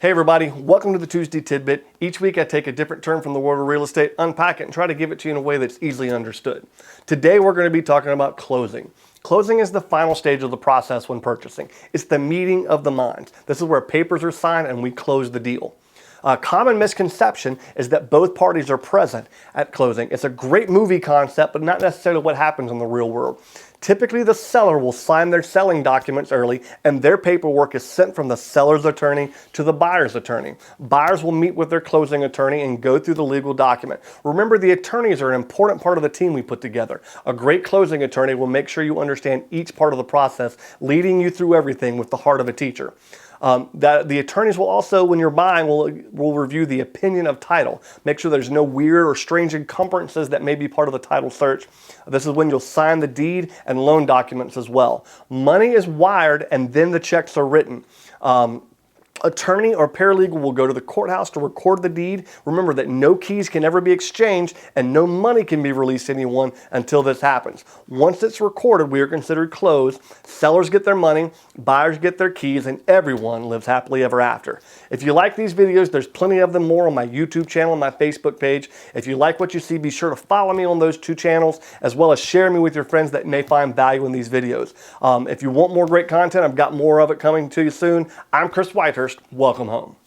Hey everybody, welcome to the Tuesday Tidbit. Each week I take a different term from the world of real estate, unpack it, and try to give it to you in a way that's easily understood. Today we're going to be talking about closing. Closing is the final stage of the process when purchasing. It's the meeting of the minds. This is where papers are signed and we close the deal. A common misconception is that both parties are present at closing. It's a great movie concept, but not necessarily what happens in the real world. Typically, the seller will sign their selling documents early, and their paperwork is sent from the seller's attorney to the buyer's attorney. Buyers will meet with their closing attorney and go through the legal document. Remember, the attorneys are an important part of the team we put together. A great closing attorney will make sure you understand each part of the process, leading you through everything with the heart of a teacher. That the attorneys will also, when you're buying, will review the opinion of title. Make sure there's no weird or strange encumbrances that may be part of the title search. This is when you'll sign the deed and loan documents as well. Money is wired and then the checks are written. Attorney or paralegal will go to the courthouse to record the deed. Remember that no keys can ever be exchanged and no money can be released to anyone until this happens. Once it's recorded, we are considered closed. Sellers get their money, buyers get their keys, and everyone lives happily ever after. If you like these videos, there's plenty of them more on my YouTube channel and my Facebook page. If you like what you see, be sure to follow me on those two channels, as well as share me with your friends that may find value in these videos. If you want more great content, I've got more of it coming to you soon. I'm Chris Whitehurst. Welcome home.